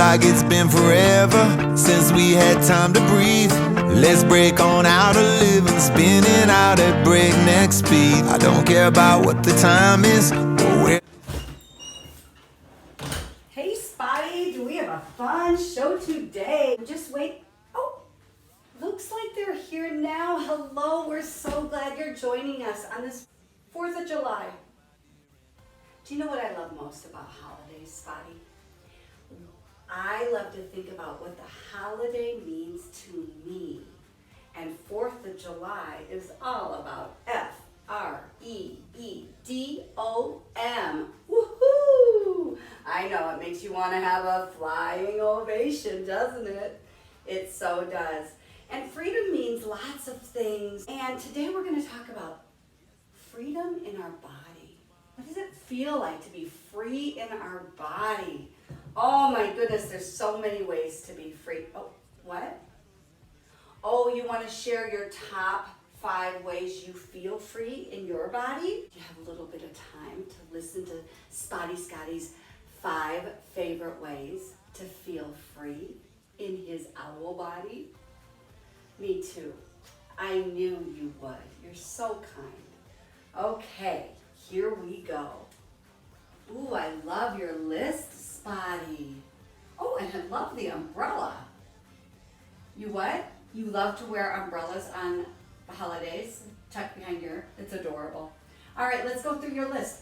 like it's been forever since we had time to breathe. Let's break on out of living, spinning out at breakneck speed. I don't care about what the time is or where. Hey Spotty, do we have a fun show today? Just wait. Oh, looks like they're here now. Hello, we're so glad you're joining us on this 4th of July. Do you know what I love most about holidays, Spotty? I love to think about what the holiday means to me. And 4th of July is all about F-R-E-E-D-O-M. Woohoo! I know, it makes you want to have a flying ovation, doesn't it? It so does. And freedom means lots of things. And today we're going to talk about freedom in our body. What does it feel like to be free in our body? Oh my goodness, there's so many ways to be free. Oh, what? Oh, you want to share your top 5 ways you feel free in your body? You have a little bit of time to listen to Spotty Scotty's 5 favorite ways to feel free in his owl body? Me too. I knew you would. You're so kind. Okay, here we go. Ooh, I love your list, Spotty. Oh, and I love the umbrella. You what? You love to wear umbrellas on the holidays? Tucked behind your, it's adorable. All right, let's go through your list.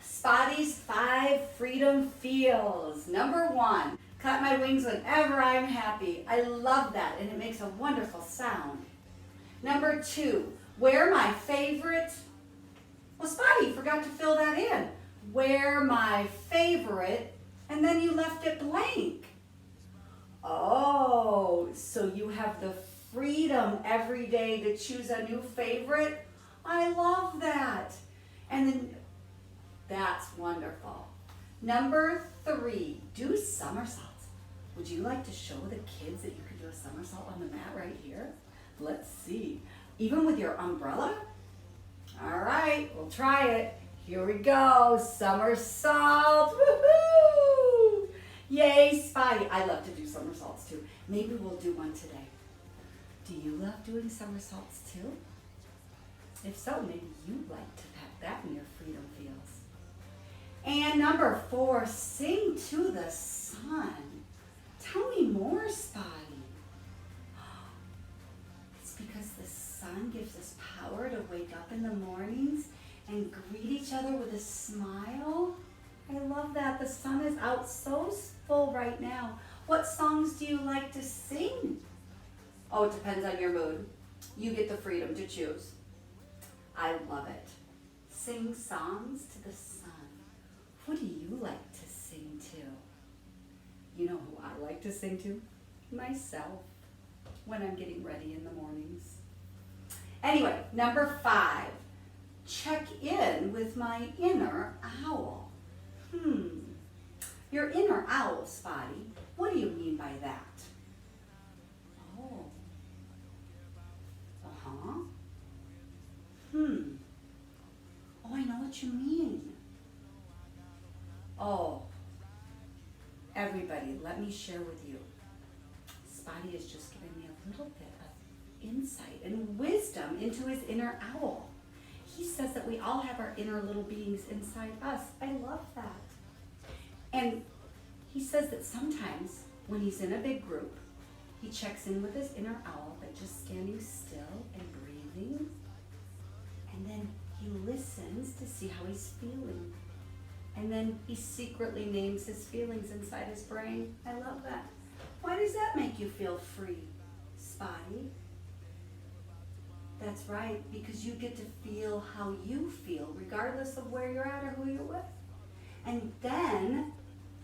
Spotty's 5 freedom feels. Number 1, clap my wings whenever I'm happy. I love that, and it makes a wonderful sound. Number 2, wear my favorite. Well, Spotty, you forgot to fill that in. Wear my favorite, and then you left it blank. Oh, so you have the freedom every day to choose a new favorite? I love that. And then, that's wonderful. Number 3, do somersaults. Would you like to show the kids that you can do a somersault on the mat right here? Let's see. Even with your umbrella? All right, we'll try it. Here we go, somersault, woohoo! Yay, Spotty. I love to do somersaults too. Maybe we'll do one today. Do you love doing somersaults too? If so, maybe you'd like to have that in your freedom feels. And number 4, sing to the sun. Tell me more, Spotty. It's because the sun gives us power to wake up in the mornings and greet each other with a smile. I love that. The sun is out so full right now. What songs do you like to sing? Oh, it depends on your mood. You get the freedom to choose. I love it. Sing songs to the sun. Who do you like to sing to? You know who I like to sing to? Myself, when I'm getting ready in the mornings. Anyway, number 5. Check in with my inner owl. Your inner owl, Spotty. What do you mean by that? Oh. Uh-huh. Oh, I know what you mean. Oh. Everybody, let me share with you. Spotty has just given me a little bit of insight and wisdom into his inner owl. He says that we all have our inner little beings inside us. I love that. And he says that sometimes when he's in a big group, he checks in with his inner owl by just standing still and breathing. And then he listens to see how he's feeling. And then he secretly names his feelings inside his brain. I love that. Why does that make you feel free, Spotty? That's right, because you get to feel how you feel, regardless of where you're at or who you're with. And then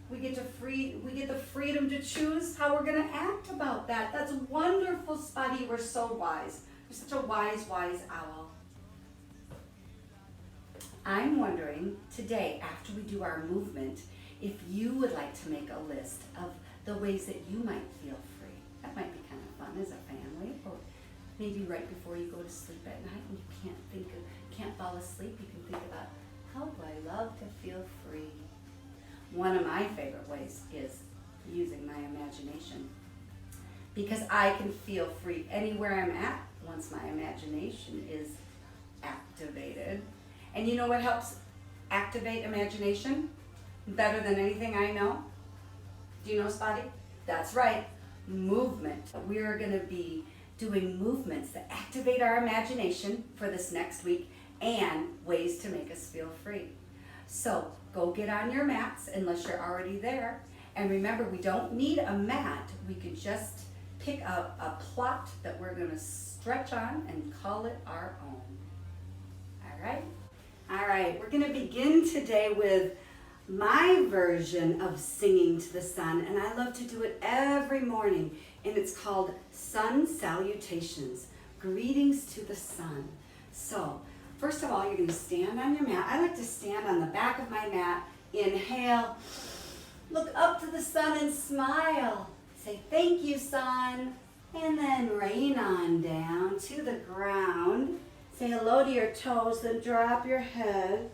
we get the freedom to choose how we're going to act about that. That's wonderful, Spotty. We're so wise. You're such a wise, wise owl. I'm wondering today, after we do our movement, if you would like to make a list of the ways that you might feel free. That might be kind of fun as a family, or maybe right before you go to sleep at night and you can't fall asleep, you can think about, how do I love to feel free? One of my favorite ways is using my imagination. Because I can feel free anywhere I'm at once my imagination is activated. And you know what helps activate imagination better than anything I know? Do you know, Spotty? That's right, movement. We're going to be doing movements that activate our imagination for this next week and ways to make us feel free. So go get on your mats unless you're already there. And remember, we don't need a mat. We could just pick up a plot that we're going to stretch on and call it our own. All right? All right, we're going to begin today with my version of singing to the sun, and I love to do it every morning, and it's called Sun Salutations, Greetings to the Sun. So, first of all, you're going to stand on your mat. I like to stand on the back of my mat, inhale, look up to the sun and smile. Say, thank you, sun, and then rain on down to the ground. Say hello to your toes, then drop your head.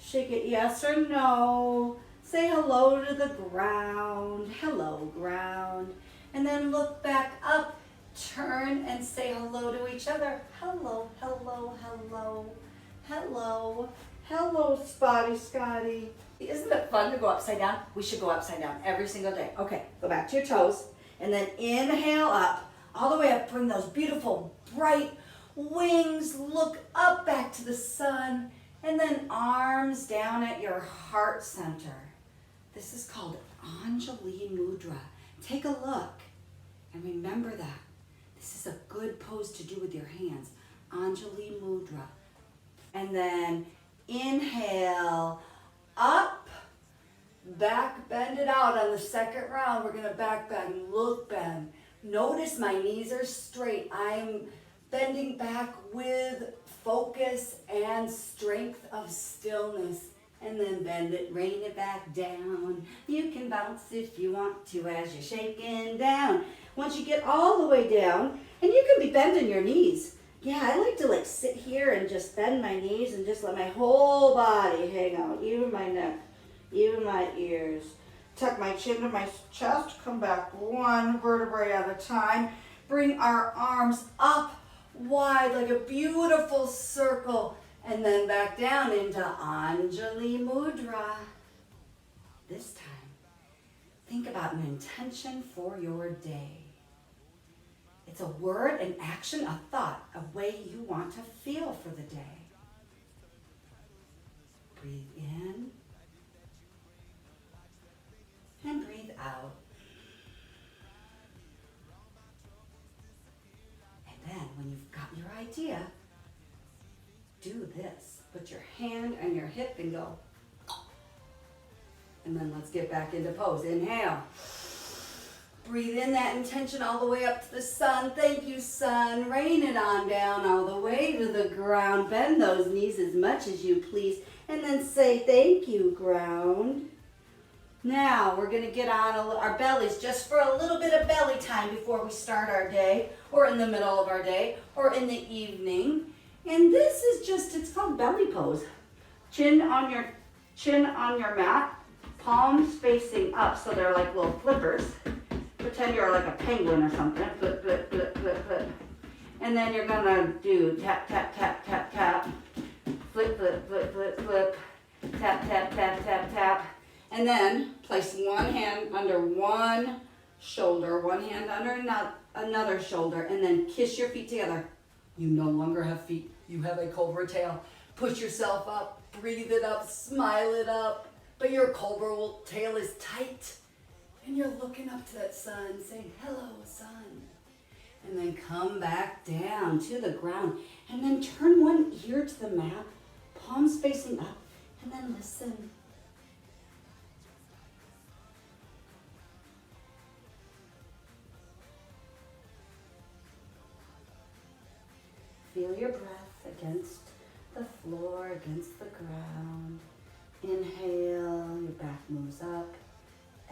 Shake it yes or no. Say hello to the ground. Hello, ground. And then look back up. Turn and say hello to each other. Hello, hello, hello. Hello. Hello, Spotty Scotty. Isn't it fun to go upside down? We should go upside down every single day. Okay, go back to your toes. And then inhale up. All the way up. Bring those beautiful, bright wings. Look up back to the sun. And then arms down at your heart center. This is called Anjali Mudra. Take a look and remember that. This is a good pose to do with your hands. Anjali Mudra. And then inhale up, back bend it out. On the second round, we're going to back bend, look bend. Notice my knees are straight. I'm bending back with focus and strength of stillness. And then bend it, rain it back down. You can bounce if you want to as you're shaking down. Once you get all the way down, and you can be bending your knees. Yeah, I like to sit here and just bend my knees and just let my whole body hang out, even my neck, even my ears. Tuck my chin to my chest, come back one vertebrae at a time. Bring our arms up wide like a beautiful circle, and then back down into Anjali Mudra. This time, think about an intention for your day. It's a word, an action, a thought, a way you want to feel for the day. Breathe in and breathe out. And then when you've got your idea, do this. Put your hand on your hip and go. And then let's get back into pose. Inhale. Breathe in that intention all the way up to the sun. Thank you, sun. Rain it on down all the way to the ground. Bend those knees as much as you please. And then say, thank you, ground. Now we're going to get on our bellies just for a little bit of belly time before we start our day, or in the middle of our day, or in the evening. And this is just, it's called belly pose. Chin on your mat, palms facing up so they're like little flippers. Pretend you're like a penguin or something. Flip, flip, flip, flip, flip. And then you're gonna do tap, tap, tap, tap, tap. Flip, flip, flip, flip, flip. Tap, tap, tap, tap, tap. And then place one hand under one shoulder, one hand under another shoulder, and then kiss your feet together. You no longer have feet. You have a cobra tail. Push yourself up, breathe it up, smile it up. But your cobra tail is tight. And you're looking up to that sun, saying, hello, sun. And then come back down to the ground. And then turn one ear to the mat, palms facing up, and then listen. Feel your breath against the floor, against the ground. Inhale, your back moves up.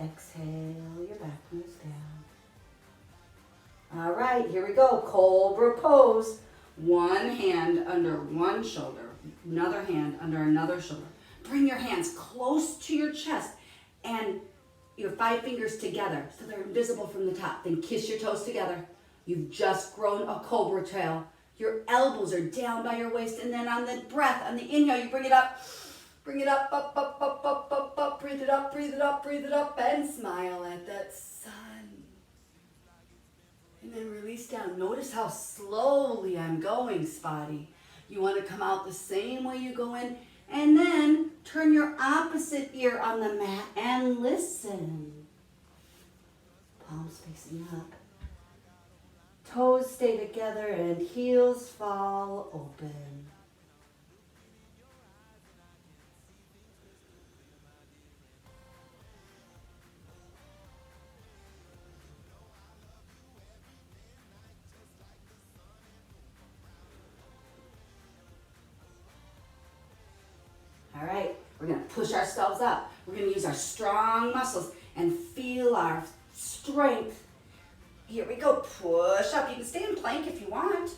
Exhale, your back moves down. All right, here we go. Cobra pose. One hand under one shoulder, another hand under another shoulder. Bring your hands close to your chest and your 5 fingers together so they're invisible from the top. Then kiss your toes together. You've just grown a cobra tail. Your elbows are down by your waist, and then on the breath, on the inhale, you bring it up. Bring it up, up, up, up, up, up, up. Breathe it up, breathe it up, breathe it up, and smile at that sun. And then release down. Notice how slowly I'm going, Spotty. You want to come out the same way you go in, and then turn your opposite ear on the mat and listen. Palms facing up. Toes stay together and heels fall open. All right, we're gonna push ourselves up. We're gonna use our strong muscles and feel our strength. Here we go, push up. You can stay in plank if you want.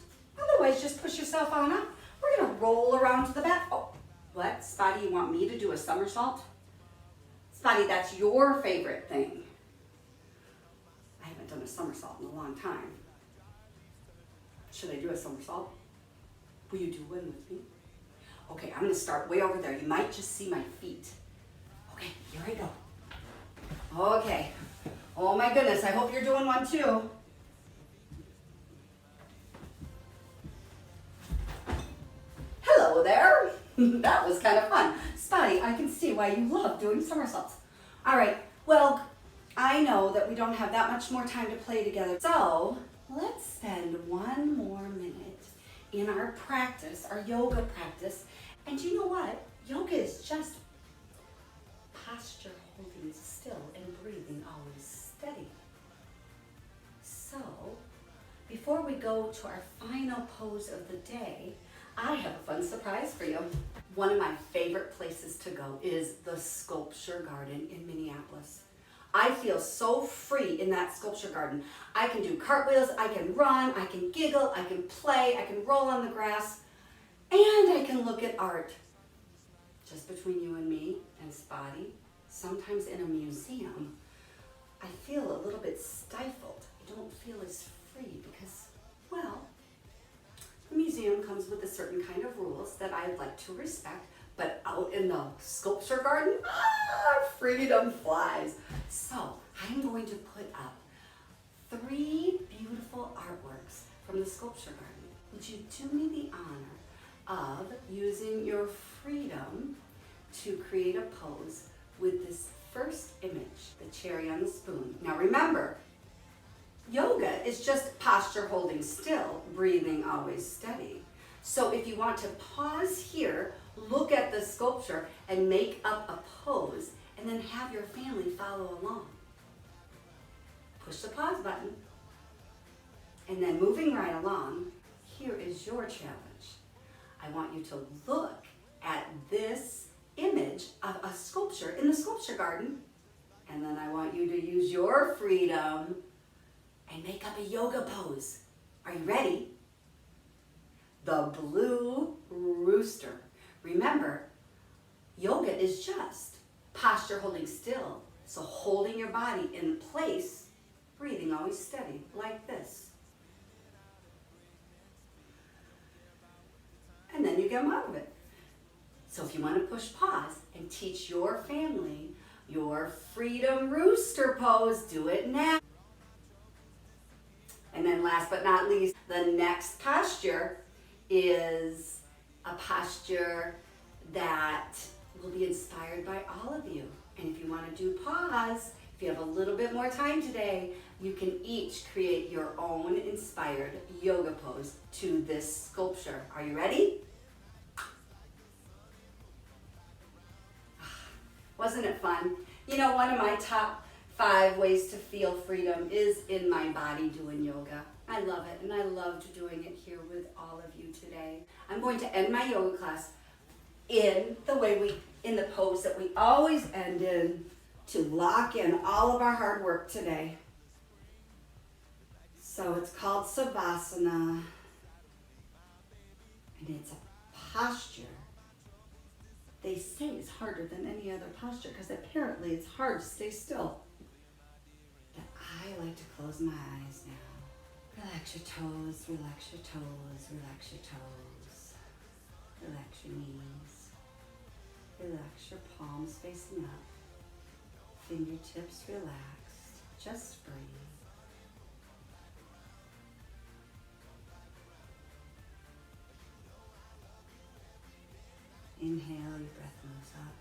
Otherwise, just push yourself on up. We're gonna roll around to the back. Oh, what? Spotty, you want me to do a somersault? Spotty, that's your favorite thing. I haven't done a somersault in a long time. Should I do a somersault? Will you do one with me? Okay, I'm gonna start way over there. You might just see my feet. Okay, here I go. Okay. Oh my goodness, I hope you're doing one too. Hello there. That was kind of fun. Spotty, I can see why you love doing somersaults. All right, well, I know that we don't have that much more time to play together. So let's spend one more minute in our practice, our yoga practice. And you know what? Yoga is just posture holding still and breathing always steady. So, before we go to our final pose of the day, I have a fun surprise for you. One of my favorite places to go is the Sculpture Garden in Minneapolis. I feel so free in that sculpture garden. I can do cartwheels, I can run, I can giggle, I can play, I can roll on the grass, and I can look at art. Just between you and me and Spotty, sometimes in a museum, I feel a little bit stifled. I don't feel as free because, well, the museum comes with a certain kind of rules that I'd like to respect, but out in the sculpture garden, freedom flies. So I'm going to put up 3 beautiful artworks from the sculpture garden. Would you do me the honor of using your freedom to create a pose with this first image, the cherry on the spoon? Now remember, yoga is just posture holding still, breathing always steady. So if you want to pause here, look at the sculpture and make up a pose, and then have your family follow along. Push the pause button, and then moving right along, here is your challenge. I want you to look at this image of a sculpture in the sculpture garden, and then I want you to use your freedom and make up a yoga pose. Are you ready? The blue rooster. Remember, yoga is just posture holding still. So holding your body in place, breathing always steady, like this. And then you come out of it. So if you want to push pause and teach your family your freedom rooster pose, do it now. And then last but not least, the next posture is a posture that will be inspired by all of you. And if you want to do pause, if you have a little bit more time today, you can each create your own inspired yoga pose to this sculpture. Are you ready? Wasn't it fun? You know, one of my top 5 ways to feel freedom is in my body doing yoga. I love it, and I loved doing it here with all of you today. I'm going to end my yoga class in the pose that we always end in, to lock in all of our hard work today. So it's called Savasana, and it's a posture. They say it's harder than any other posture because apparently it's hard to stay still. like to close my eyes now. Relax your toes, relax your toes, relax your toes. Relax your knees. Relax your palms facing up. Fingertips relaxed. Just breathe. Inhale, your breath moves up.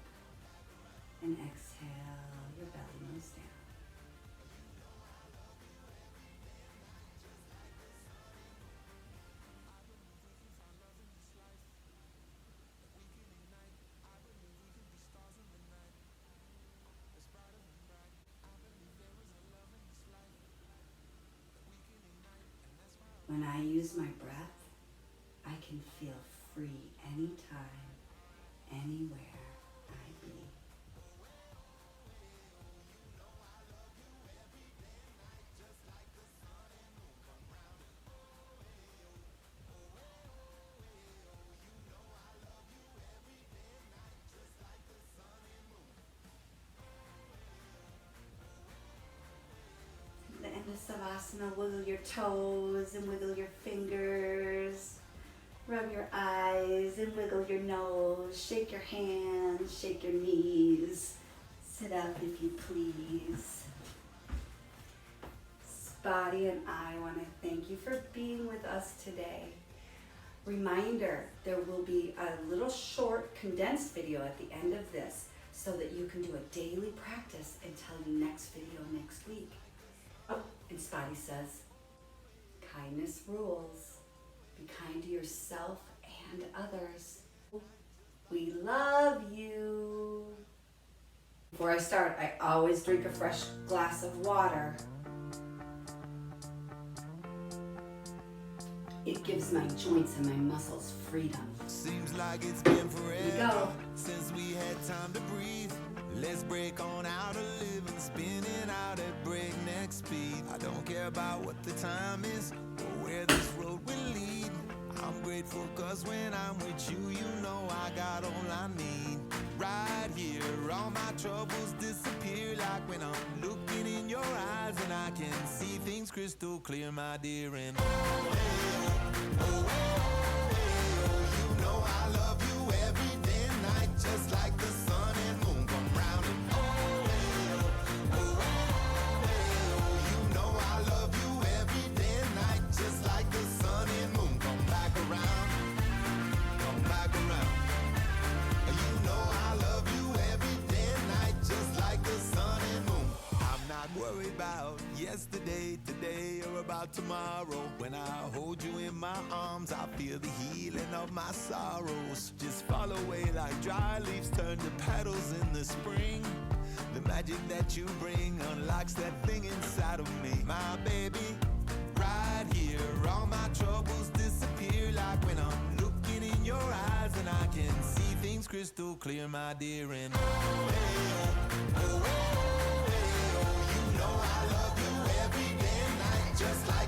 And exhale, your belly moves down. When I use my breath, I can feel free anytime, anywhere I be. At the end of Savasana, wiggle your toes and wiggle your fingers. Rub your eyes and wiggle your nose. Shake your hands, shake your knees. Sit up if you please. Spotty and I want to thank you for being with us today. Reminder, there will be a little short condensed video at the end of this so that you can do a daily practice until the next video next week. Oh, and Spotty says, kindness rules. Be kind to yourself and others. We love you. Before I start, I always drink a fresh glass of water. It gives my joints and my muscles freedom. Seems like it's been forever Here you go. since we had time to breathe. Let's break on out of living, spinning out at breakneck speed. I don't care about what the time is or where this road will lead. I'm grateful cause when I'm with you, you know I got all I need. Right here, all my troubles disappear like when I'm looking in your eyes and I can see things crystal clear, my dear. And oh, hey, oh, you know I love you every day and night, just like the sun and moon come round. And you know I love you every day and night, just like the sun and moon come back around, come back around. You know I love you every day and night, just like the sun and moon. I'm not worried about yesterday, today, or about tomorrow. When I hold you in my arms, I feel the healing of my sorrows. Just fall away like dry leaves turn to petals in the spring. The magic that you bring unlocks that thing inside of me, my baby. Right here, all my troubles disappear like when I'm looking in your eyes and I can see things crystal clear, my dear. And you know I love you every day and night, just like